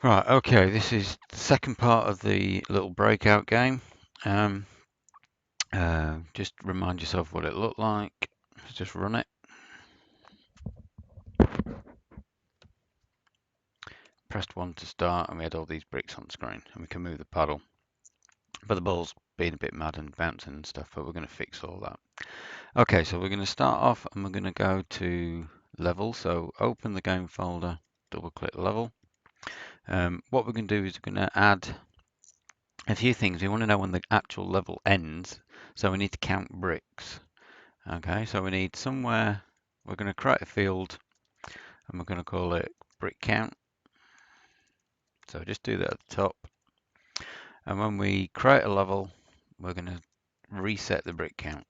Right, okay, this is the second part of the little breakout game. Um, just remind yourself what it looked like. Let's just run it. Pressed 1 to start, and we had all these bricks on screen, and we can move the paddle. But the ball's being a bit mad and bouncing and stuff, but we're going to fix all that. Okay, so we're going to start off, and we're going to go to level. So open the game folder, double-click level. What we're going to do is we're going to add a few things. We want to know when the actual level ends, so we need to count bricks. Okay, so we need somewhere, we're going to create a field and we're going to call it brick count. So just do that at the top. And when we create a level, we're going to reset the brick count.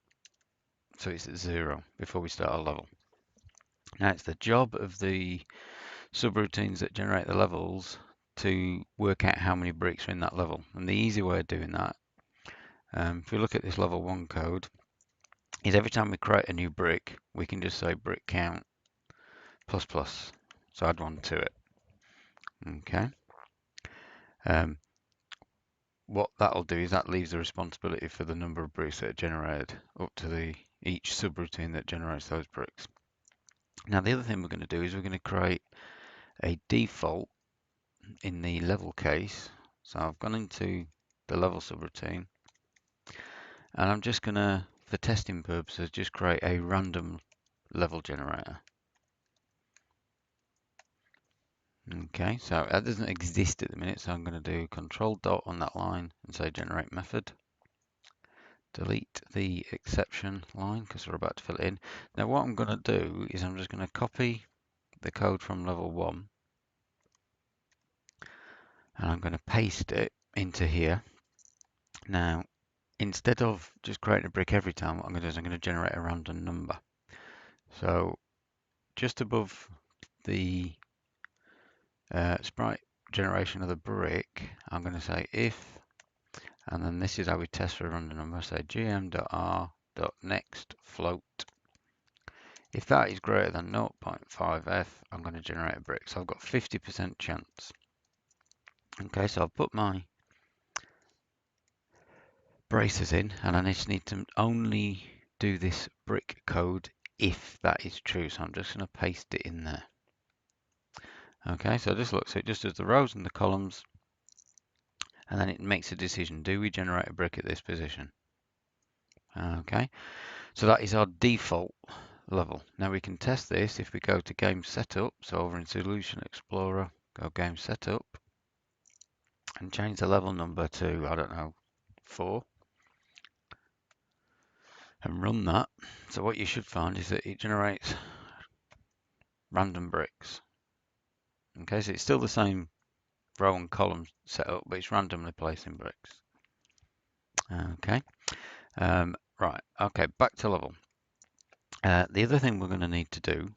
So it's at 0 before we start a level. Now it's the job of the subroutines that generate the levels to work out how many bricks are in that level. And the easy way of doing that, if we look at this level 1 code, is every time we create a new brick, we can just say brick count plus plus. So add 1 to it. Okay. Um, what that'll do is that leaves the responsibility for the number of bricks that are generated up to each subroutine that generates those bricks. Now the other thing we're going to do is we're going to create a default in the level case. So I've gone into the level subroutine and I'm just going to, for testing purposes, just create a random level generator. Okay, so that doesn't exist at the minute, so I'm going to do control dot on that line and say generate method. Delete the exception line because we're about to fill it in. Now what I'm going to do is I'm just going to copy the code from level 1 and I'm going to paste it into here. Now instead of just creating a brick every time, what I'm going to do is I'm going to generate a random number. So just above the sprite generation of the brick, I'm going to say if, and then this is how we test for a random number. Say gm.r.next float. If that is greater than 0.5f, I'm going to generate a brick. So I've got 50% chance. Okay, so I'll put my braces in, and I just need to only do this brick code if that is true. So I'm just going to paste it in there. Okay, so just look, so it just does the rows and the columns, and then it makes a decision. Do we generate a brick at this position? Okay, so that is our default level. Now we can test this if we go to game setup. So over in Solution Explorer, go game setup and change the level number to, I don't know, 4 and run that. So what you should find is that it generates random bricks. Okay, so it's still the same row and column setup, but it's randomly placing bricks. Okay, right, okay, back to level. The other thing we're going to need to do,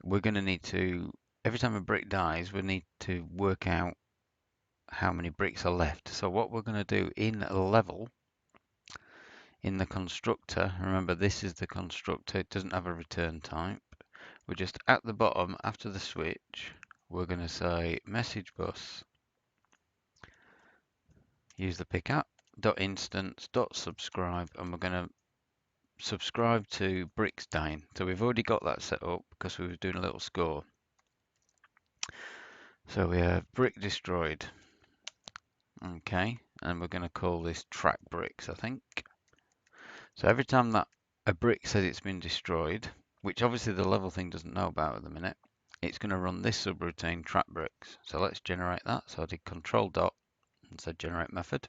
we're going to need to, every time a brick dies, we need to work out how many bricks are left. So what we're going to do in level, in the constructor, remember this is the constructor, it doesn't have a return type. We're just at the bottom after the switch, we're going to say message bus, use the pickup, .instance, .subscribe, and we're going to subscribe to bricks dying. So we've already got that set up because we were doing a little score. So we have brick destroyed. Okay, and we're going to call this track bricks, I think. So every time that a brick says it's been destroyed, which obviously the level thing doesn't know about at the minute, it's going to run this subroutine track bricks. So let's generate that. So I did control dot and said generate method.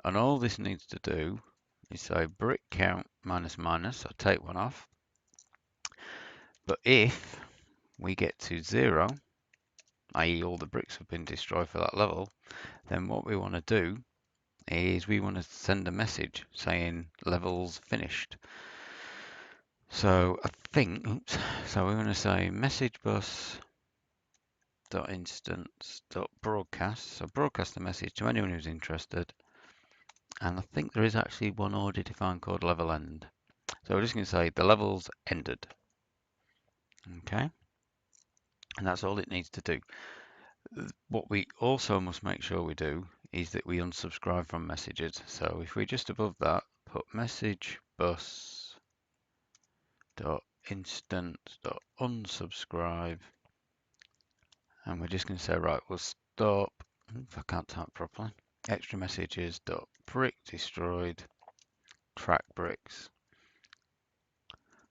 And all this needs to do is say brick count minus minus, so take one off. But if we get to 0, i.e. all the bricks have been destroyed for that level, then what we want to do is we want to send a message saying levels finished. So I think, oops, so we're going to say message bus dot instance dot broadcast. So broadcast the message to anyone who's interested. And I think there is actually one already defined called level end. So we're just going to say the levels ended. Okay. and that's all it needs to do. What we also must make sure we do is that we unsubscribe from messages. So if we just above that put message bus dot instance dot unsubscribe, and we're just going to say, right, we'll stop. If I can't type properly, extra messages dot brick destroyed track bricks.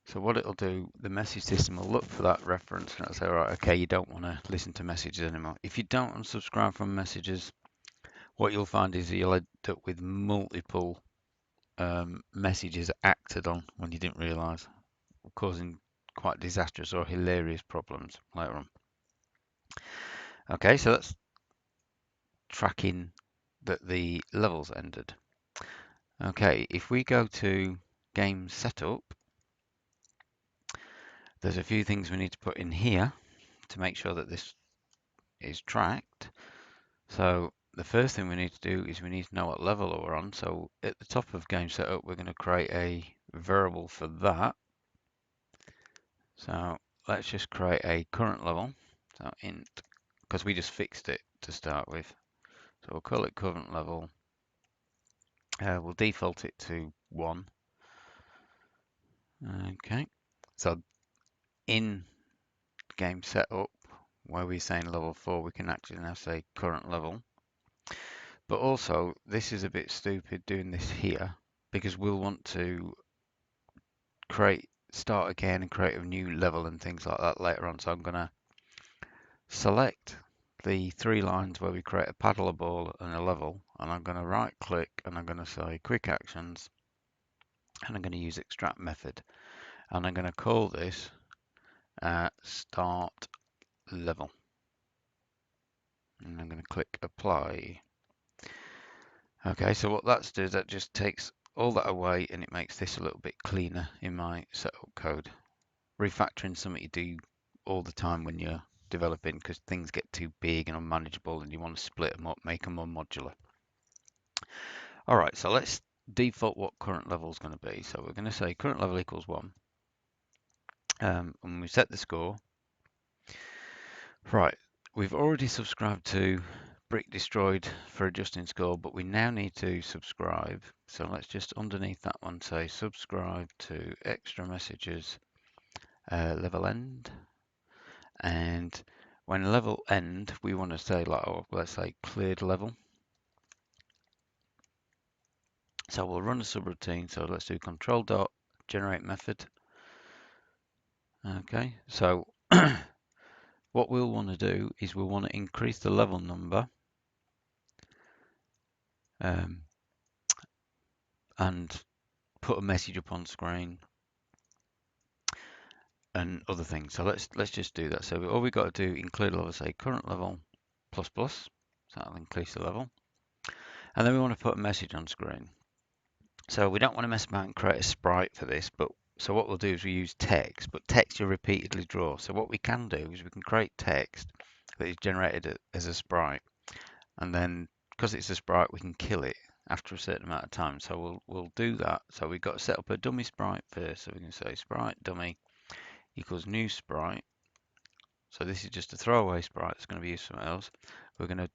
So what it'll do, the message system will look for that reference and it'll say, right, okay, you don't want to listen to messages anymore. If you don't unsubscribe from messages, what you'll find is you'll end up with multiple messages acted on when you didn't realise, causing quite disastrous or hilarious problems later on. Okay, so that's tracking that the levels ended. Okay, if we go to game setup, there's a few things we need to put in here to make sure that this is tracked. So the first thing we need to do is we need to know what level we're on. So at the top of game setup, we're going to create a variable for that. So let's just create a current level. So int, because we just fixed it to start with. So we'll call it current level. We'll default it to 1. Okay. So in game setup, where we're saying level 4, we can actually now say current level. But also, this is a bit stupid doing this here because we'll want to start again and create a new level and things like that later on. So I'm going to select the 3 lines where we create a paddle, a ball and a level, and I'm going to right click and I'm going to say quick actions, and I'm going to use extract method, and I'm going to call this start level, and I'm going to click apply. Okay, so what that does, that just takes all that away and it makes this a little bit cleaner in my setup code. Refactoring something you do all the time when you're developing because things get too big and unmanageable and you want to split them up, make them more modular. All right, so let's default what current level is going to be. So we're going to say current level equals 1. And we set the score. Right, we've already subscribed to Brick Destroyed for adjusting score, but we now need to subscribe. So let's just underneath that one say subscribe to extra messages level end. And when level end, we want to say like, oh, let's say cleared level. So we'll run a subroutine. So let's do control dot generate method. Okay, so what we'll want to do is we'll want to increase the level number and put a message up on screen and other things. So let's just do that. So all we've got to do, include level, say current level plus plus. So that'll increase the level. And then we want to put a message on screen. So we don't want to mess about and create a sprite for this, but so what we'll do is we use text, but text you repeatedly draw. So what we can do is we can create text that is generated as a sprite, and then because it's a sprite, we can kill it after a certain amount of time. So we'll do that. So we've got to set up a dummy sprite first. So we can say sprite dummy equals new sprite. So this is just a throwaway sprite that's going to be used somewhere else. We're going to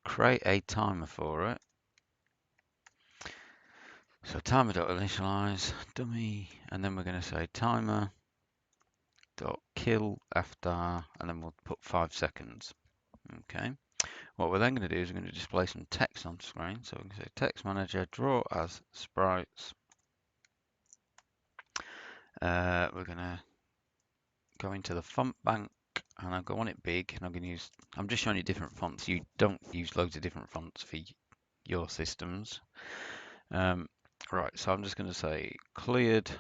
create a timer for it. So timer.initialize dummy, and then we're going to say timer dot kill after, and then we'll put 5 seconds. Okay. What we're then going to do is we're going to display some text on screen. So we can say text manager draw as sprites. We're going to go into the font bank and I'll go on it big, and I'm just showing you different fonts. You don't use loads of different fonts for your systems. Right, so I'm just going to say cleared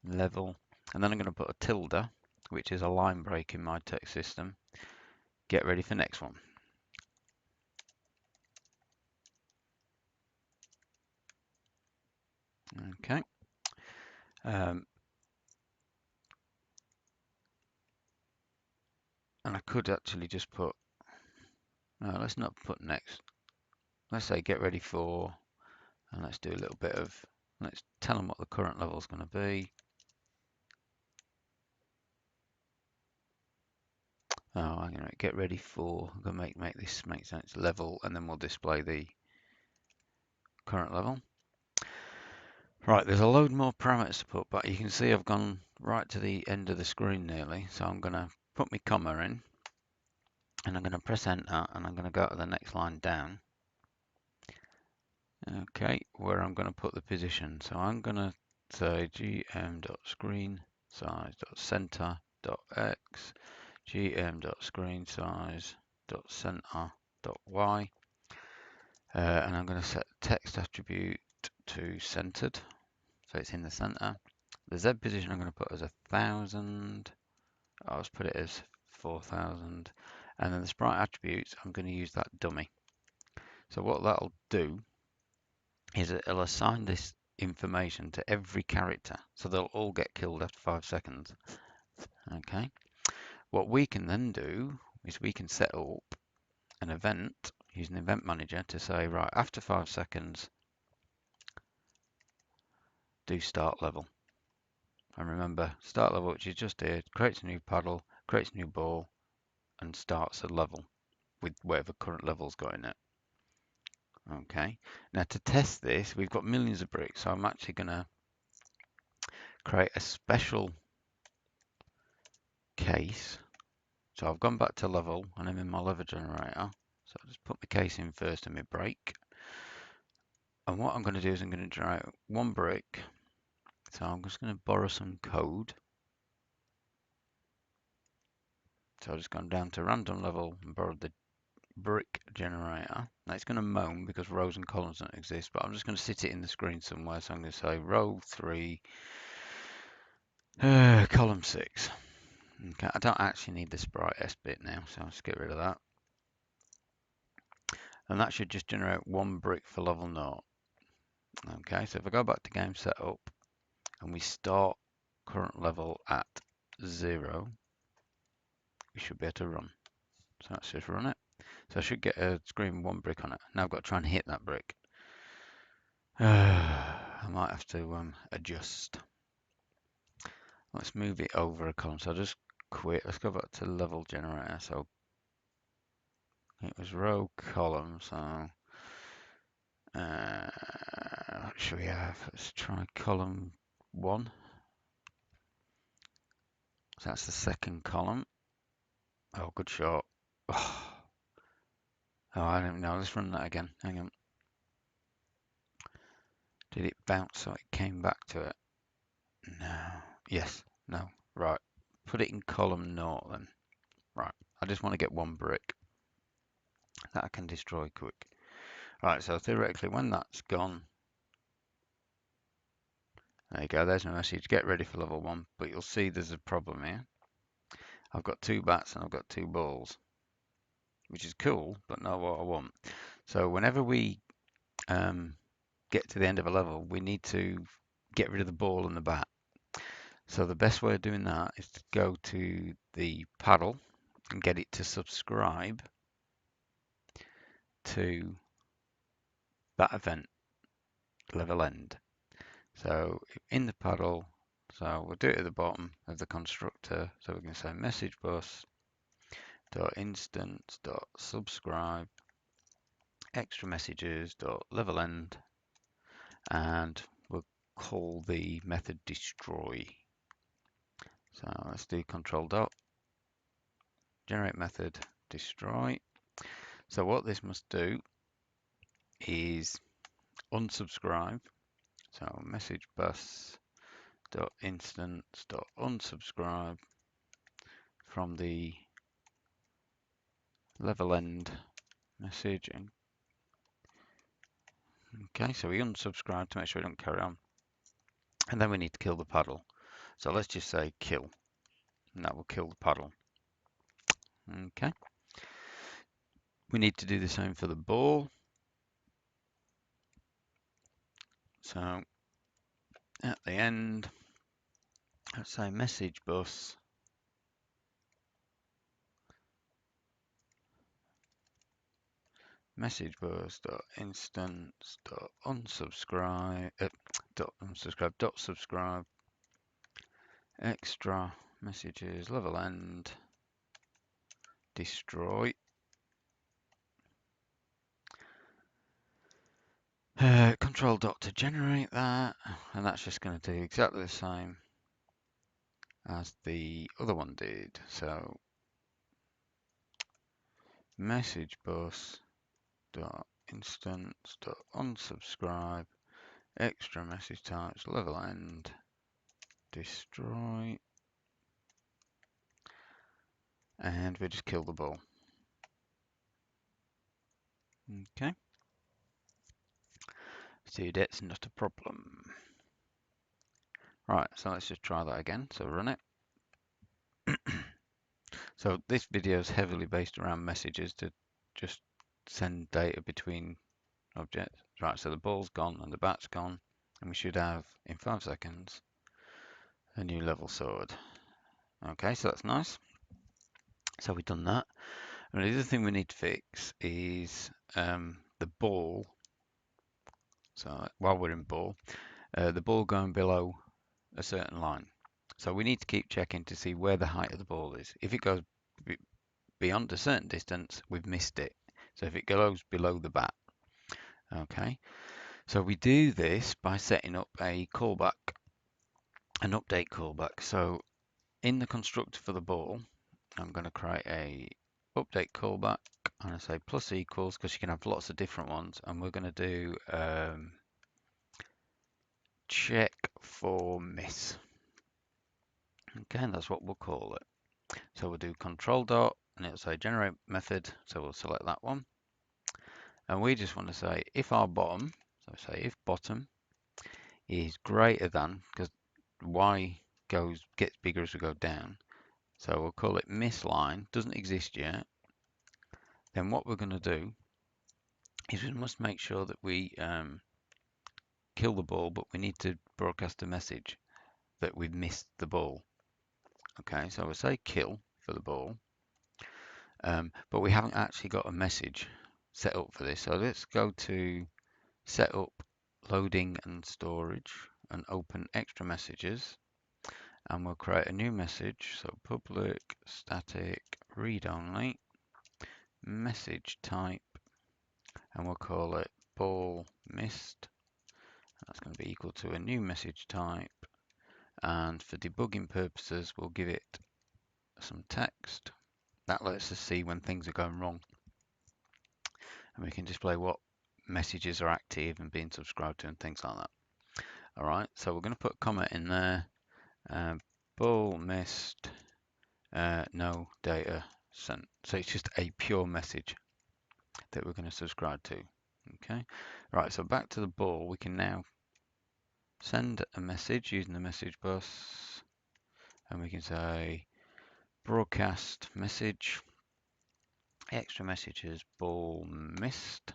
level, and then I'm going to put a tilde, which is a line break in my text system. Get ready for next one. Okay. And I could actually just put, no, let's not put next. Let's say get ready for, and let's do a little bit of, let's tell them what the current level is going to be. flagging right. Get ready for. I'm gonna make this make sense level, and then we'll display the current level. Right, there's a load more parameters to put, but you can see I've gone right to the end of the screen nearly. So I'm gonna put my comma in, and I'm gonna press enter, and I'm gonna go to the next line down. Okay, where I'm gonna put the position. So I'm gonna say gm.screen size.center.x, gm.screen size.center.y, and I'm going to set text attribute to centered, so it's in the center. The Z position I'm going to put as 1,000. I'll just put it as 4,000, and then the sprite attributes I'm going to use that dummy. So what that'll do is it'll assign this information to every character, so they'll all get killed after 5 seconds. Okay. What we can then do is we can set up an event using the event manager to say, right, after 5 seconds, do start level. And remember, start level, which is just here, creates a new paddle, creates a new ball, and starts a level with whatever current level's got in it. Okay, now to test this, we've got millions of bricks, so I'm actually going to create a special case. So I've gone back to level, and I'm in my level generator. So I'll just put my case in first and my break. And what I'm going to do is I'm going to generate one brick. So I'm just going to borrow some code. So I've just gone down to random level and borrowed the brick generator. Now it's going to moan because rows and columns don't exist, but I'm just going to sit it in the screen somewhere. So I'm going to say row 3, column 6. Okay, I don't actually need the sprite S bit now, so I'll just get rid of that. And that should just generate one brick for level 0. Okay, so if I go back to game setup and we start current level at 0, we should be able to run. So let's just run it. So I should get a screen with one brick on it. Now I've got to try and hit that brick. I might have to adjust. Let's move it over a column. So I'll just quit. Let's go back to level generator. So it was row column. So what should we have? Let's try column 1. So that's the second column. Oh, good shot. Oh, I don't know. Let's run that again. Hang on. Did it bounce so it came back to it? No. Yes. No. Right. Put it in column 0 then. Right. I just want to get one brick that I can destroy quick. Right. So theoretically, when that's gone, there you go. There's my message. Get ready for level 1. But you'll see there's a problem here. I've got 2 bats and I've got 2 balls, which is cool, but not what I want. So whenever we get to the end of a level, we need to get rid of the ball and the bat. So the best way of doing that is to go to the paddle and get it to subscribe to that event level end. So in the paddle, so we'll do it at the bottom of the constructor. So we're going to say message bus dot instance dot subscribe extra messages dot level end, and we'll call the method destroy. So let's do control dot generate method destroy. So what this must do is unsubscribe. So message bus dot instance dot unsubscribe from the level end message. And okay, so we unsubscribe to make sure we don't carry on. And then we need to kill the paddle. So let's just say kill, and that will kill the paddle. Okay. We need to do the same for the ball. So at the end, let's say message bus dot instance dot unsubscribe dot subscribe extra messages level end destroy. Control dot to generate that, and that's just going to do exactly the same as the other one did. So message bus dot instance dot unsubscribe extra message types level end destroy, and we just kill the ball. Okay, so that's not a problem. Right, so let's just try that again. So run it. So this video is heavily based around messages to just send data between objects. Right, so the ball's gone and the bat's gone, and we should have, in 5 seconds, a new level sorted. Okay, so that's nice. So we've done that. And the other thing we need to fix is the ball. So while we're in ball, the ball going below a certain line. So we need to keep checking to see where the height of the ball is. If it goes beyond a certain distance, we've missed it. So if it goes below the bat, okay. So we do this by setting up a callback, an update callback. So in the constructor for the ball, I'm going to create a update callback, and I say plus equals because you can have lots of different ones, and we're going to do check for miss. Okay, and that's what we'll call it. So we'll do control dot, and it'll say generate method. So we'll select that one, and we just want to say if our bottom, so say if bottom is greater than, because y gets bigger as we go down. So we'll call it miss line. Doesn't exist yet. Then what we're going to do is we must make sure that we kill the ball, but we need to broadcast a message that we've missed the ball. Okay, so we'll say kill for the ball, but we haven't actually got a message set up for this. So let's go to setup, loading and storage, and open extra messages, and we'll create a new message. So public static read only message type, and we'll call it ball missed. That's going to be equal to a new message type, and for debugging purposes we'll give it some text. That lets us see when things are going wrong, and we can display what messages are active and being subscribed to and things like that. Alright, so we're going to put a comment in there, ball missed, no data sent. So it's just a pure message that we're going to subscribe to. Okay, right, so back to the ball, we can now send a message using the message bus, and we can say broadcast message, extra messages, ball missed,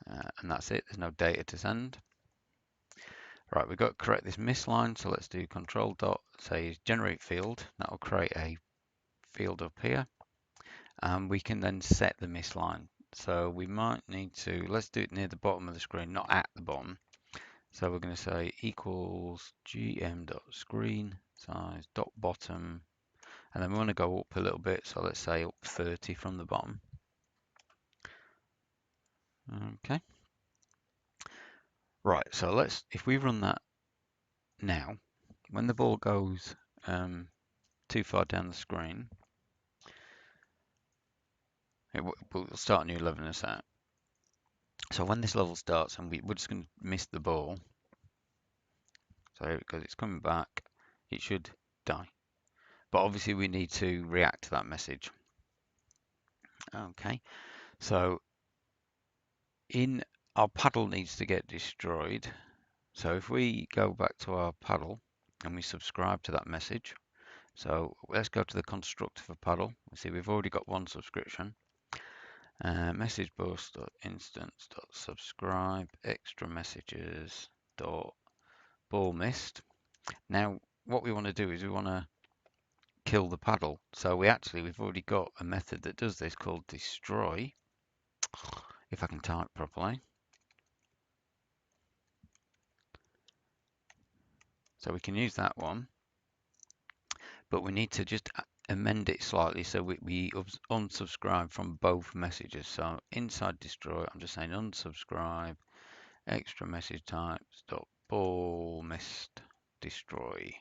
and that's it. There's no data to send. Right, we've got to correct this miss line, so let's do control dot, say generate field. That will create a field up here, and we can then set the miss line. So we might need to, let's do it near the bottom of the screen, not at the bottom. So we're going to say equals gm.screen size dot bottom, and then we want to go up a little bit, so let's say up 30 from the bottom. Okay. Right, so if we run that now, when the ball goes too far down the screen, we'll start a new level in a sec. So when this level starts, and we're just going to miss the ball, so because it's coming back, it should die. But obviously we need to react to that message. Okay, so in our paddle needs to get destroyed. So if we go back to our paddle and we subscribe to that message, so let's go to the constructor for paddle. See, we've already got one subscription. Message bus instance subscribe extra messages dot ball missed. Now what we want to do is we want to kill the paddle. So we've already got a method that does this called destroy. If I can type properly. So we can use that one, but we need to just amend it slightly so we unsubscribe from both messages. So inside destroy, I'm just saying unsubscribe extra message types dot ball missed destroy.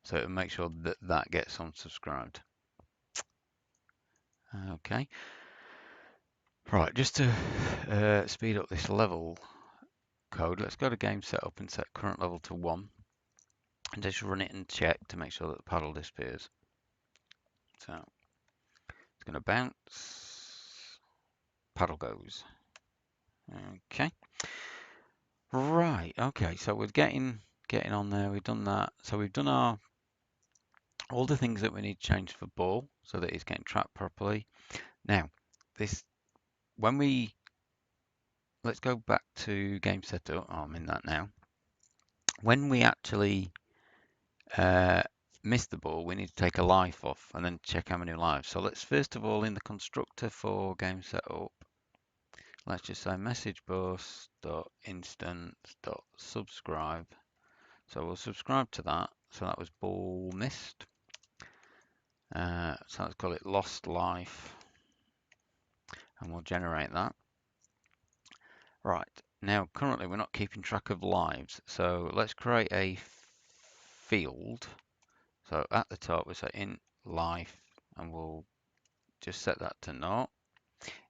So it'll make sure that that gets unsubscribed. Okay. Right, just to speed up this level code, let's go to game setup and set current level to 1 and just run it and check to make sure that the paddle disappears. So it's going to bounce, paddle goes. Okay. Right, okay, so we're getting on there, we've done that. So we've done all the things that we need to change for ball so that it's getting tracked properly. Now, let's go back to game setup. Oh, I'm in that now. When we actually miss the ball, we need to take a life off and then check how many lives. So let's first of all, in the constructor for game setup, let's just say message bus dot instance dot subscribe. So we'll subscribe to that. So that was ball missed. So let's call it lost life, and we'll generate that. Right, now currently we're not keeping track of lives, so let's create a field. So at the top we say int life, and we'll just set that to 0.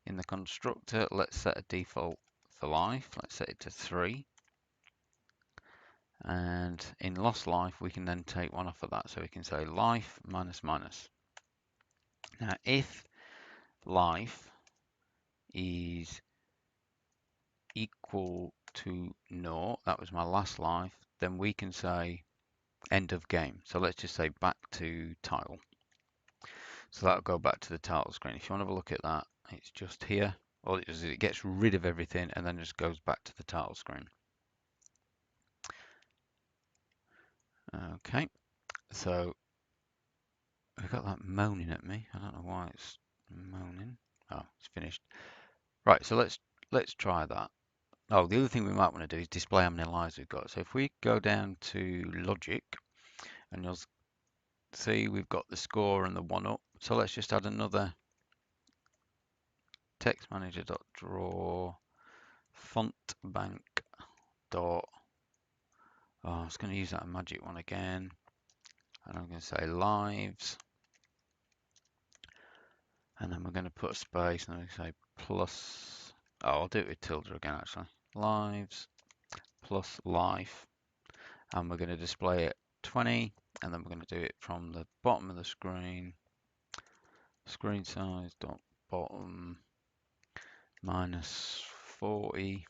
In the constructor, let's set a default for life. Let's set it to 3. And in lost life, we can then take one off of that. So we can say life minus minus. Now, if life is equal to 0, that was my last life, then we can say end of game. So let's just say back to title. So that'll go back to the title screen. If you want to have a look at that, it's just here. All it does is it gets rid of everything and then just goes back to the title screen. Okay, so we've got that moaning at me. I don't know why it's moaning. Oh, it's finished. Right, so let's try that. Oh, the other thing we might want to do is display how many lives we've got. So if we go down to logic, and you'll see we've got the score and the 1-up. So let's just add another text manager.draw font bank dot. Oh, I was going to use that magic one again, and I'm going to say lives, and then we're going to put a space, and I'm going to say plus. Oh, I'll do it with tilde again actually. Lives plus life, and we're going to display it 20, and then we're going to do it from the bottom of the screen. Screen size dot bottom minus 40.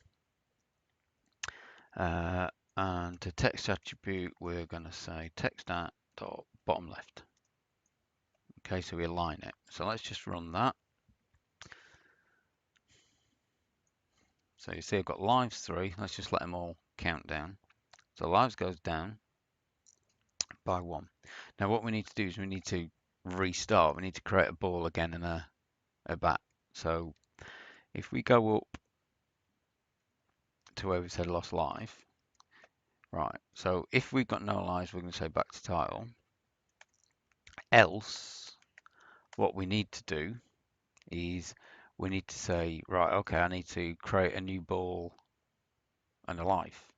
And to text attribute, we're going to say text at dot bottom left. Okay, so we align it. So let's just run that. So you see I've got lives 3. Let's just let them all count down. So lives goes down by 1. Now what we need to do is we need to restart. We need to create a ball again and a bat. So if we go up to where we said lost life, right, so if we've got no lives, we're going to say back to title. Else, what we need to do is we need to say, right, okay, I need to create a new ball and a life.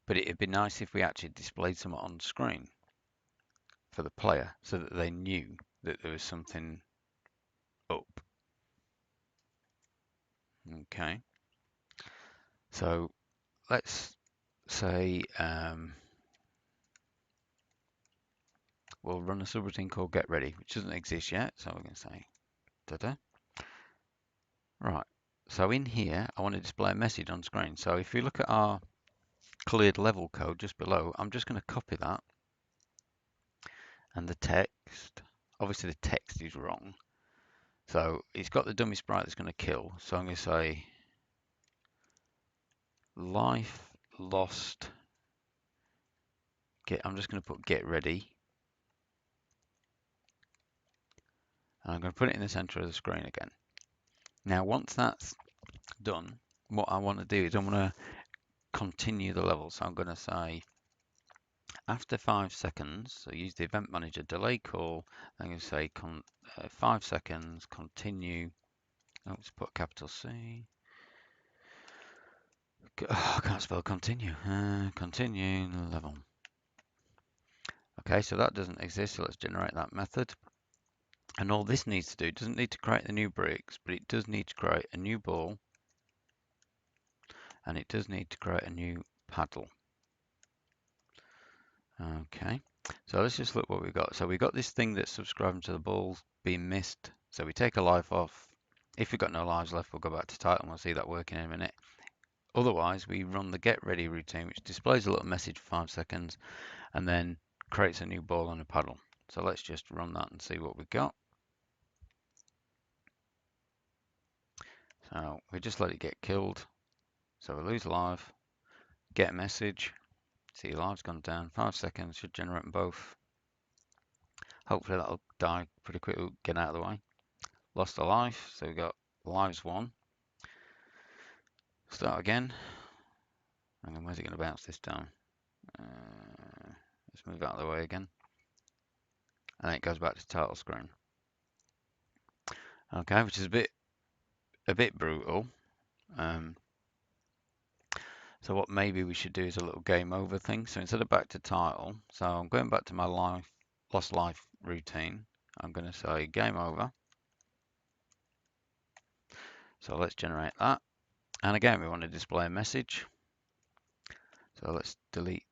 But it'd be nice if we actually displayed something on screen for the player so that they knew that there was something up. Okay. So let's say we'll run a subroutine called get ready, which doesn't exist yet. So we're going to say da-da. Right. So in here, I want to display a message on screen. So if you look at our cleared level code just below, I'm just going to copy that. And the text, obviously the text is wrong. So it's got the dummy sprite that's going to kill. So I'm going to say life lost. I'm just going to put get ready. And I'm going to put it in the center of the screen again. Now, once that's done, what I want to do is I want to continue the level. So I'm going to say After 5 seconds, so use the event manager delay call. I'm going to say 5 seconds, continue. Let's put a capital C. Oh, I can't spell continue. Continue level. Okay, so that doesn't exist, so let's generate that method. And all this needs to do, it doesn't need to create the new bricks, but it does need to create a new ball, and it does need to create a new paddle. Okay, so let's just look what we've got. So we've got this thing that's subscribing to the balls being missed. So we take a life off. If we've got no lives left, we'll go back to title and we'll see that working in a minute. Otherwise, we run the get ready routine, which displays a little message for 5 seconds and then creates a new ball and a paddle. So let's just run that and see what we've got. So we just let it get killed. So we lose live, get a message, see live's gone down, 5 seconds, should generate them both. Hopefully that'll die pretty quickly, get out of the way. Lost a life, so we got lives 1. Start again, and then where's it going to bounce this time? Let's move out of the way again. And then it goes back to title screen. Okay, which is a bit brutal. So what maybe we should do is a little game over thing. So instead of back to title, so I'm going back to my lost life routine. I'm going to say game over. So let's generate that. And again, we want to display a message. So let's delete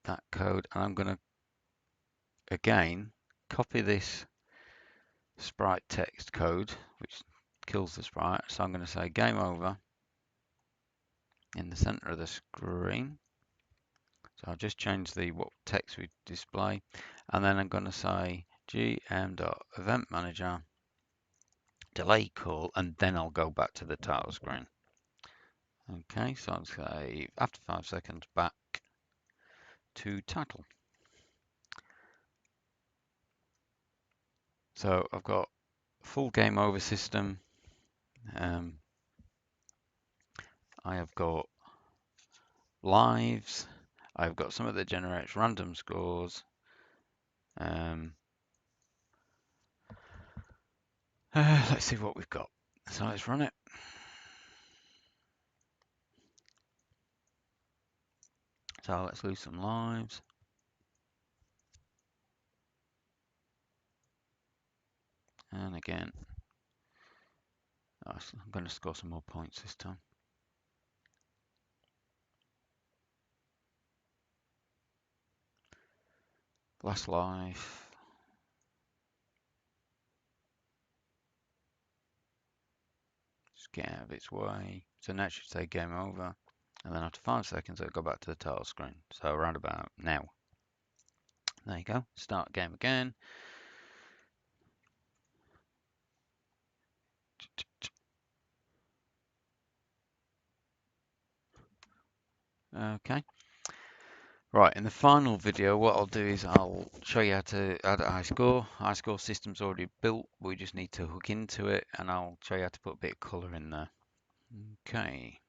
that code. And I'm going to, again, copy this sprite text code, which kills the sprite. So I'm going to say game over in the center of the screen. So I'll just change the what text we display. And then I'm going to say gm.eventManager delay call, and then I'll go back to the title screen. Okay, so I'll say after 5 seconds back to title. So I've got full game over system. I have got lives. I've got something that generates random scores. Let's see what we've got. So let's run it. So let's lose some lives. And again, I'm going to score some more points this time. Last life. Just get out of its way. So now it should say game over. And then after 5 seconds, it'll go back to the title screen. So around about now. There you go. Start game again. Okay. Right, in the final video, what I'll do is I'll show you how to add a iScore. iScore system's already built. We just need to hook into it, and I'll show you how to put a bit of color in there. Okay.